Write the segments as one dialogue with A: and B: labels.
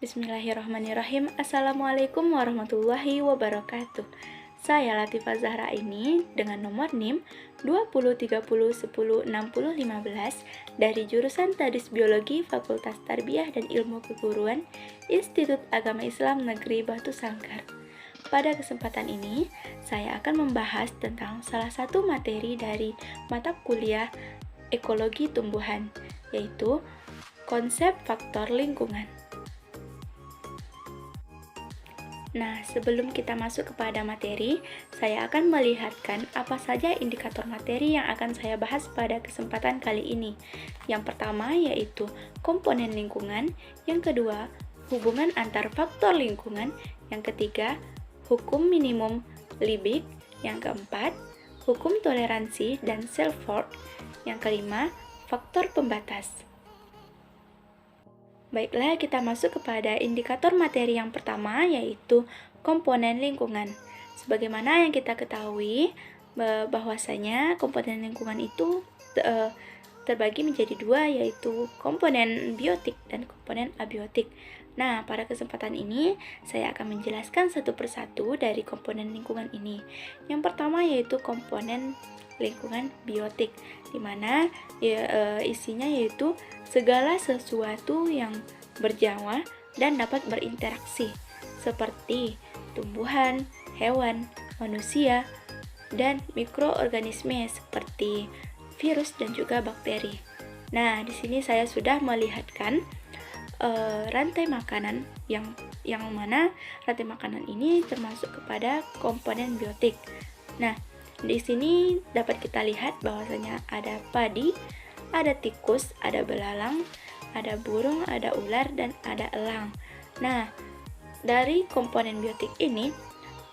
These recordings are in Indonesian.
A: Bismillahirrahmanirrahim. Assalamualaikum warahmatullahi wabarakatuh. Saya Latifah Zahra ini dengan nomor NIM 2030106015 dari jurusan Tadris Biologi Fakultas Tarbiyah dan Ilmu Keguruan Institut Agama Islam Negeri Batu Sangkar. Pada kesempatan ini, saya akan membahas tentang salah satu materi dari mata kuliah Ekologi Tumbuhan, yaitu konsep faktor lingkungan. Nah, sebelum kita masuk kepada materi, saya akan melihatkan apa saja indikator materi yang akan saya bahas pada kesempatan kali ini. Yang pertama yaitu komponen lingkungan, yang kedua hubungan antar faktor lingkungan, yang ketiga hukum minimum Liebig, yang keempat hukum toleransi dan self-worth, yang kelima faktor pembatas. Baiklah, kita masuk kepada indikator materi yang pertama, yaitu komponen lingkungan. Sebagaimana yang kita ketahui, bahwasanya komponen lingkungan itu terbagi menjadi dua, yaitu komponen biotik dan komponen abiotik. Nah, pada kesempatan ini, saya akan menjelaskan satu persatu dari komponen lingkungan ini. Yang pertama yaitu komponen lingkungan biotik, di mana isinya yaitu segala sesuatu yang bernyawa dan dapat berinteraksi, seperti tumbuhan, hewan, manusia, dan mikroorganisme seperti virus dan juga bakteri. Nah, di sini saya sudah melihatkan rantai makanan yang mana rantai makanan ini termasuk kepada komponen biotik. Nah, di sini dapat kita lihat bahwasanya ada padi, ada tikus, ada belalang, ada burung, ada ular, dan ada elang. Nah, dari komponen biotik ini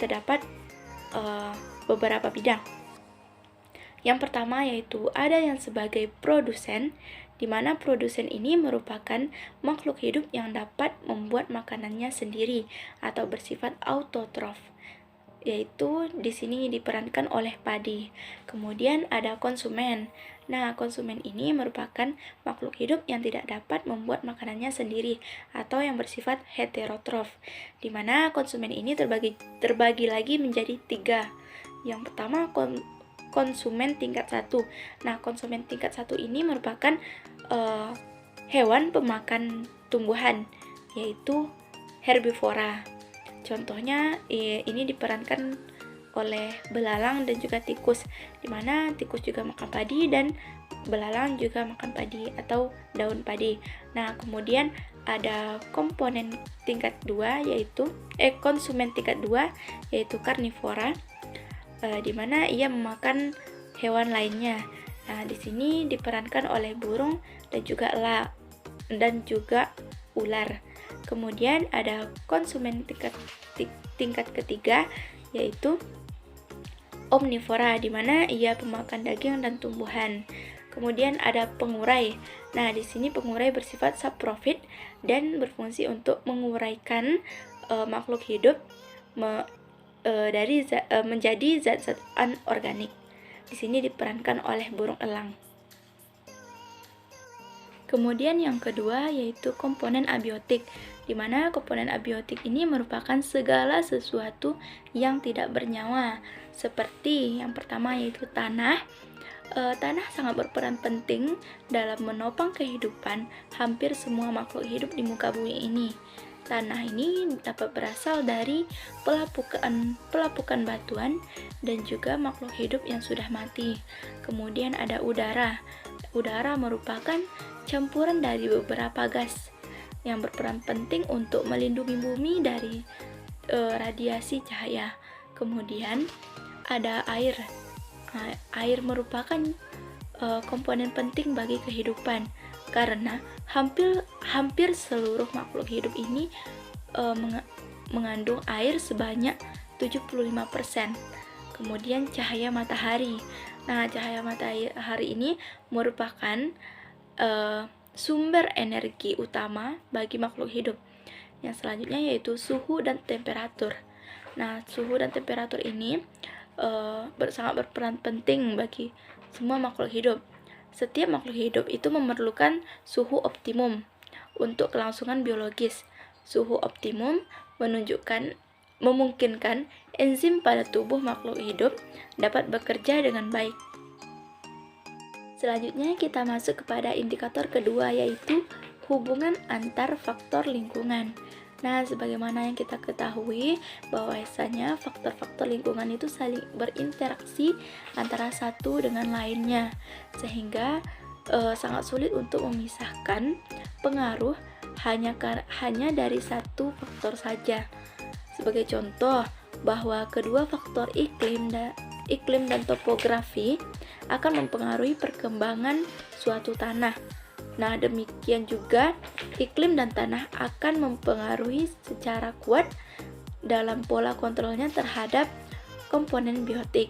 A: terdapat beberapa bidang. Yang pertama yaitu ada yang sebagai produsen, di mana produsen ini merupakan makhluk hidup yang dapat membuat makanannya sendiri atau bersifat autotrof, yaitu di sini diperankan oleh padi. Kemudian ada konsumen. Nah, konsumen ini merupakan makhluk hidup yang tidak dapat membuat makanannya sendiri atau yang bersifat heterotrof, di mana konsumen ini terbagi lagi menjadi tiga. Yang pertama konsumen tingkat 1. Nah, konsumen tingkat 1 ini merupakan hewan pemakan tumbuhan, yaitu herbivora. Contohnya ini diperankan oleh belalang dan juga tikus, di mana tikus juga makan padi dan belalang juga makan padi atau daun padi. Nah, kemudian ada komponen tingkat 2 yaitu konsumen tingkat 2 yaitu karnivora, di mana ia memakan hewan lainnya. Nah, di sini diperankan oleh burung dan juga ular. Kemudian ada konsumen tingkat ketiga yaitu omnivora, di mana ia pemakan daging dan tumbuhan. Kemudian ada pengurai. Nah, di sini pengurai bersifat saprofit dan berfungsi untuk menguraikan makhluk hidup menjadi zat-zat anorganik. Di sini diperankan oleh burung elang. Kemudian yang kedua yaitu komponen abiotik, di mana komponen abiotik ini merupakan segala sesuatu yang tidak bernyawa, seperti yang pertama yaitu tanah. Tanah sangat berperan penting dalam menopang kehidupan hampir semua makhluk hidup di muka bumi ini. Tanah ini dapat berasal dari pelapukan batuan dan juga makhluk hidup yang sudah mati. Kemudian ada udara. Udara merupakan campuran dari beberapa gas yang berperan penting untuk melindungi bumi dari radiasi cahaya. Kemudian ada air. Air merupakan komponen penting bagi kehidupan karena hampir seluruh makhluk hidup ini mengandung air sebanyak 75%. Kemudian cahaya matahari. Nah, cahaya matahari ini merupakan sumber energi utama bagi makhluk hidup. Yang selanjutnya yaitu suhu dan temperatur. Nah, suhu dan temperatur ini sangat berperan penting bagi semua makhluk hidup. Setiap makhluk hidup itu memerlukan suhu optimum untuk kelangsungan biologis. Suhu optimum memungkinkan enzim pada tubuh makhluk hidup dapat bekerja dengan baik. Selanjutnya kita masuk kepada indikator kedua, yaitu hubungan antar faktor lingkungan. Nah, sebagaimana yang kita ketahui bahwasanya faktor-faktor lingkungan itu saling berinteraksi antara satu dengan lainnya, sehingga sangat sulit untuk memisahkan pengaruh hanya dari satu faktor saja. Sebagai contoh, bahwa kedua faktor iklim dan topografi akan mempengaruhi perkembangan suatu tanah. Nah, demikian juga iklim dan tanah akan mempengaruhi secara kuat dalam pola kontrolnya terhadap komponen biotik.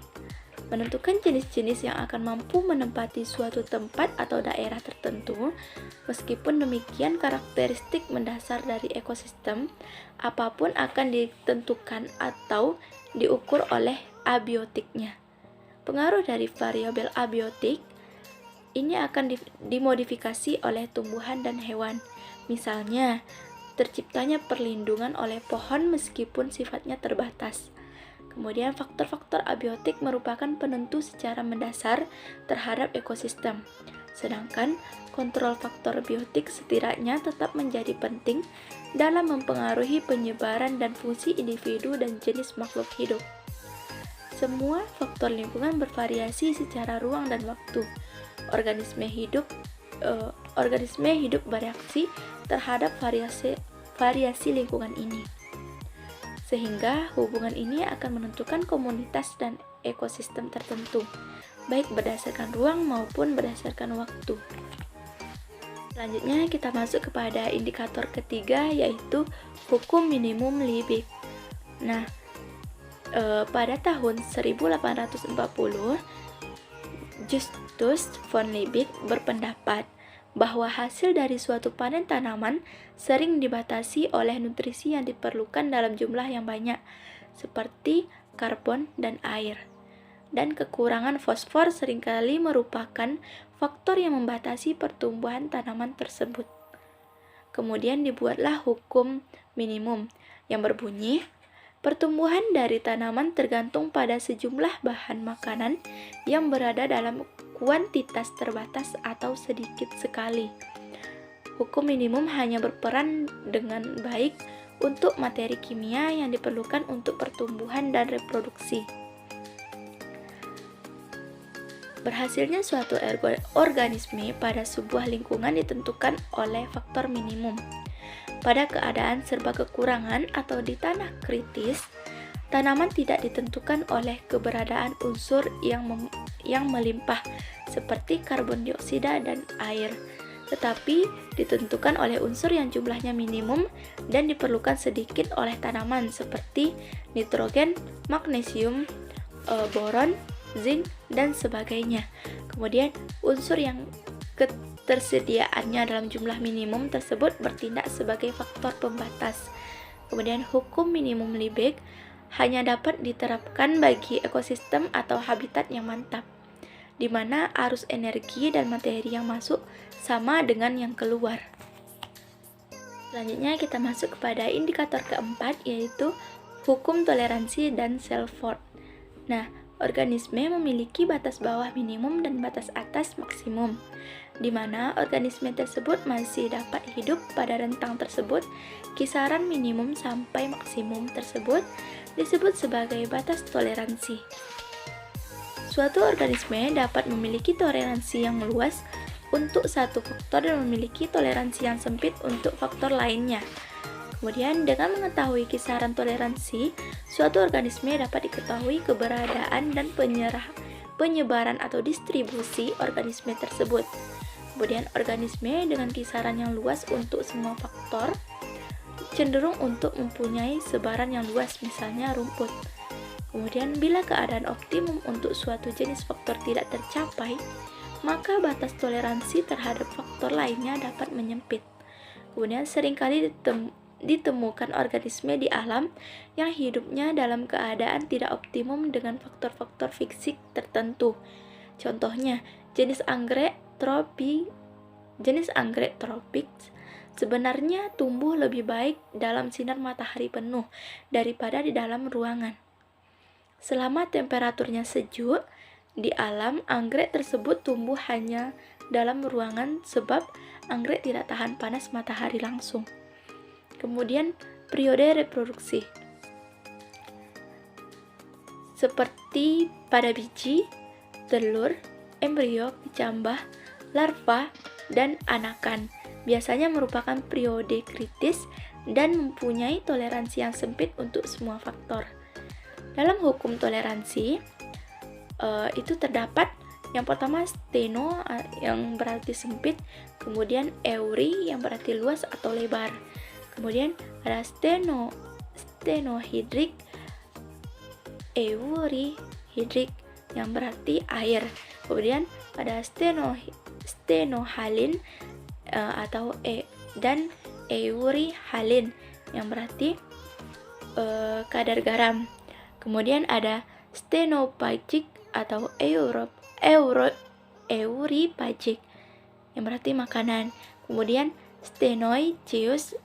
A: Menentukan jenis-jenis yang akan mampu menempati suatu tempat atau daerah tertentu. Meskipun demikian, karakteristik mendasar dari ekosistem apapun akan ditentukan atau diukur oleh abiotiknya. Pengaruh dari variabel abiotik ini akan dimodifikasi oleh tumbuhan dan hewan. Misalnya, terciptanya perlindungan oleh pohon meskipun sifatnya terbatas. Kemudian faktor-faktor abiotik merupakan penentu secara mendasar terhadap ekosistem. Sedangkan kontrol faktor biotik setidaknya tetap menjadi penting dalam mempengaruhi penyebaran dan fungsi individu dan jenis makhluk hidup. Semua faktor lingkungan bervariasi secara ruang dan waktu. Organisme hidup bereaksi terhadap variasi lingkungan ini. Sehingga hubungan ini akan menentukan komunitas dan ekosistem tertentu, baik berdasarkan ruang maupun berdasarkan waktu. Selanjutnya kita masuk kepada indikator ketiga, yaitu hukum minimum Liebig. Nah, pada tahun 1840, Justus von Liebig berpendapat bahwa hasil dari suatu panen tanaman sering dibatasi oleh nutrisi yang diperlukan dalam jumlah yang banyak, seperti karbon dan air. Dan kekurangan fosfor seringkali merupakan faktor yang membatasi pertumbuhan tanaman tersebut. Kemudian dibuatlah hukum minimum yang berbunyi, pertumbuhan dari tanaman tergantung pada sejumlah bahan makanan yang berada dalam kuantitas terbatas atau sedikit sekali. Hukum minimum hanya berperan dengan baik untuk materi kimia yang diperlukan untuk pertumbuhan dan reproduksi. Berhasilnya suatu organisme pada sebuah lingkungan ditentukan oleh faktor minimum. Pada keadaan serba kekurangan atau di tanah kritis, tanaman tidak ditentukan oleh keberadaan unsur yang melimpah seperti karbon dioksida dan air, tetapi ditentukan oleh unsur yang jumlahnya minimum dan diperlukan sedikit oleh tanaman seperti nitrogen, magnesium, boron, zinc, dan sebagainya. Kemudian unsur yang ketersediaannya dalam jumlah minimum tersebut bertindak sebagai faktor pembatas. Kemudian hukum minimum Liebig hanya dapat diterapkan bagi ekosistem atau habitat yang mantap, di mana arus energi dan materi yang masuk sama dengan yang keluar. Selanjutnya kita masuk kepada indikator keempat, yaitu hukum toleransi dan Selford. Nah, organisme memiliki batas bawah minimum dan batas atas maksimum, di mana organisme tersebut masih dapat hidup pada rentang tersebut. Kisaran minimum sampai maksimum tersebut disebut sebagai batas toleransi. Suatu organisme dapat memiliki toleransi yang luas untuk satu faktor dan memiliki toleransi yang sempit untuk faktor lainnya. Kemudian, dengan mengetahui kisaran toleransi, suatu organisme dapat diketahui keberadaan dan penyebaran atau distribusi organisme tersebut. Kemudian, organisme dengan kisaran yang luas untuk semua faktor cenderung untuk mempunyai sebaran yang luas, misalnya rumput. Kemudian, bila keadaan optimum untuk suatu jenis faktor tidak tercapai, maka batas toleransi terhadap faktor lainnya dapat menyempit. Kemudian, seringkali ditemukan organisme di alam yang hidupnya dalam keadaan tidak optimum dengan faktor-faktor fisik tertentu. Contohnya, jenis anggrek tropis sebenarnya tumbuh lebih baik dalam sinar matahari penuh daripada di dalam ruangan. Selama temperaturnya sejuk, di alam anggrek tersebut tumbuh hanya dalam ruangan sebab anggrek tidak tahan panas matahari langsung. Kemudian, periode reproduksi. Seperti pada biji, telur, embrio, kecambah, larva, dan anakan, biasanya merupakan periode kritis dan mempunyai toleransi yang sempit untuk semua faktor. Dalam hukum toleransi, itu terdapat yang pertama steno yang berarti sempit, kemudian euri yang berarti luas atau lebar, kemudian ada stenohidrik, eurihidrik yang berarti air, kemudian ada stenohalin atau dan eurihalin yang berarti kadar garam. Kemudian ada stenophagic atau euriphagic yang berarti makanan. Kemudian stenoiceous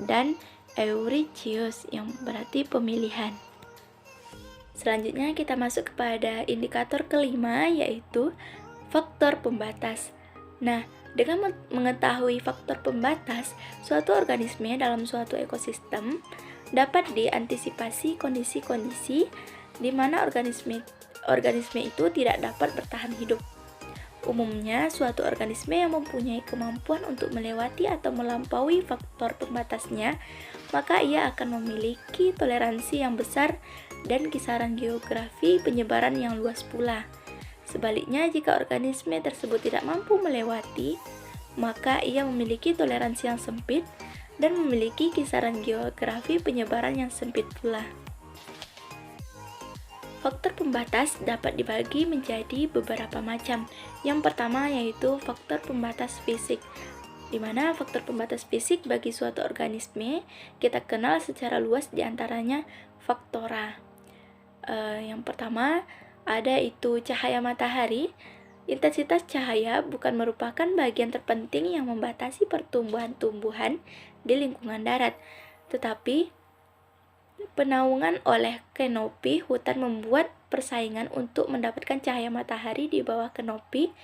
A: dan euriceous yang berarti pemilihan. Selanjutnya kita masuk kepada indikator kelima, yaitu faktor pembatas. Nah, dengan mengetahui faktor pembatas suatu organisme dalam suatu ekosistem, dapat diantisipasi kondisi-kondisi di mana organisme itu tidak dapat bertahan hidup. Umumnya, suatu organisme yang mempunyai kemampuan untuk melewati atau melampaui faktor pembatasnya, maka ia akan memiliki toleransi yang besar dan kisaran geografi penyebaran yang luas pula. Sebaliknya, jika organisme tersebut tidak mampu melewati, maka ia memiliki toleransi yang sempit dan memiliki kisaran geografi penyebaran yang sempit pula. Faktor pembatas dapat dibagi menjadi beberapa macam. Yang pertama yaitu faktor pembatas fisik, di mana faktor pembatas fisik bagi suatu organisme kita kenal secara luas diantaranya faktora. Yang pertama ada itu cahaya matahari. Intensitas cahaya bukan merupakan bagian terpenting yang membatasi pertumbuhan-tumbuhan di lingkungan darat, tetapi penaungan oleh kanopi hutan membuat persaingan untuk mendapatkan cahaya matahari di bawah kanopi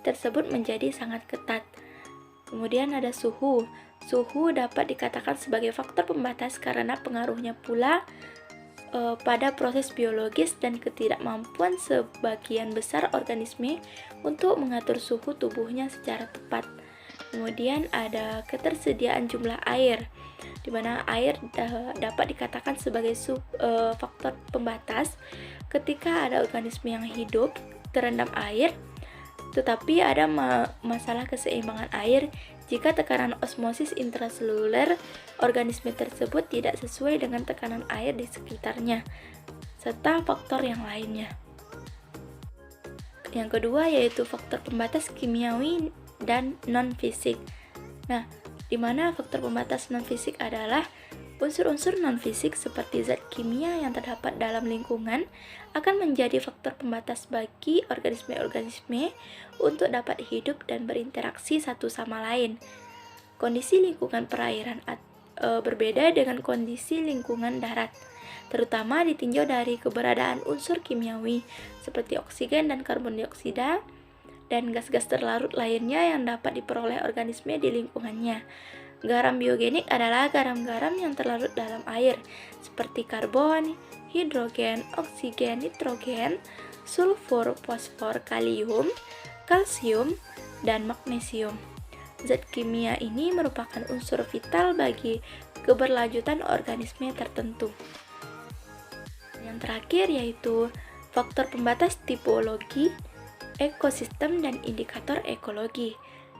A: tersebut menjadi sangat ketat. Kemudian ada suhu. Suhu dapat dikatakan sebagai faktor pembatas karena pengaruhnya pula pada proses biologis dan ketidakmampuan sebagian besar organisme untuk mengatur suhu tubuhnya secara tepat. Kemudian ada ketersediaan jumlah air, di mana air dapat dikatakan sebagai faktor pembatas ketika ada organisme yang hidup terendam air, tetapi ada masalah keseimbangan air jika tekanan osmosis intraseluler organisme tersebut tidak sesuai dengan tekanan air di sekitarnya, serta faktor yang lainnya. Yang kedua yaitu faktor pembatas kimiawi dan non-fisik. Nah, di mana faktor pembatas non-fisik adalah unsur-unsur non-fisik seperti zat kimia yang terdapat dalam lingkungan akan menjadi faktor pembatas bagi organisme-organisme untuk dapat hidup dan berinteraksi satu sama lain. Kondisi lingkungan perairan berbeda dengan kondisi lingkungan darat, terutama ditinjau dari keberadaan unsur kimiawi seperti oksigen dan karbon dioksida dan gas-gas terlarut lainnya yang dapat diperoleh organisme di lingkungannya. Garam biogenik adalah garam-garam yang terlarut dalam air, seperti karbon, hidrogen, oksigen, nitrogen, sulfur, fosfor, kalium, kalsium, dan magnesium. Zat kimia ini merupakan unsur vital bagi keberlanjutan organisme tertentu. Yang terakhir yaitu faktor pembatas tipologi, ekosistem, dan indikator ekologi,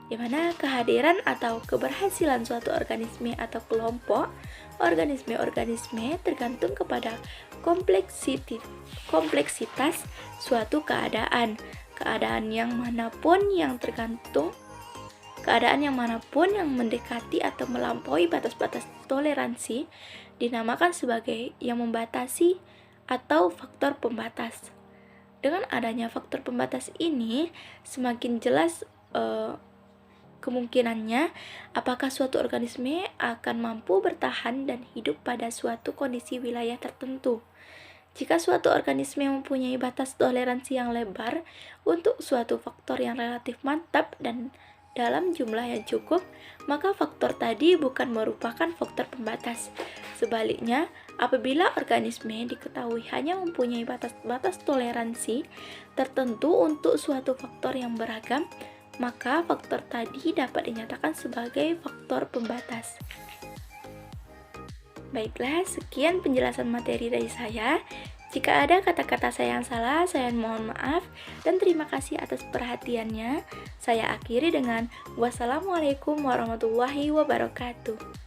A: di mana kehadiran atau keberhasilan suatu organisme atau kelompok organisme tergantung kepada kompleksitas suatu keadaan yang manapun yang mendekati atau melampaui batas-batas toleransi dinamakan sebagai yang membatasi atau faktor pembatas. Dengan adanya faktor pembatas ini, semakin jelas kemungkinannya apakah suatu organisme akan mampu bertahan dan hidup pada suatu kondisi wilayah tertentu. Jika suatu organisme mempunyai batas toleransi yang lebar untuk suatu faktor yang relatif mantap dan dalam jumlah yang cukup, maka faktor tadi bukan merupakan faktor pembatas. Sebaliknya, apabila organisme diketahui hanya mempunyai batas toleransi tertentu untuk suatu faktor yang beragam, maka faktor tadi dapat dinyatakan sebagai faktor pembatas. Baiklah, sekian penjelasan materi dari saya. Jika ada kata-kata saya yang salah, saya mohon maaf dan terima kasih atas perhatiannya. Saya akhiri dengan wassalamualaikum warahmatullahi wabarakatuh.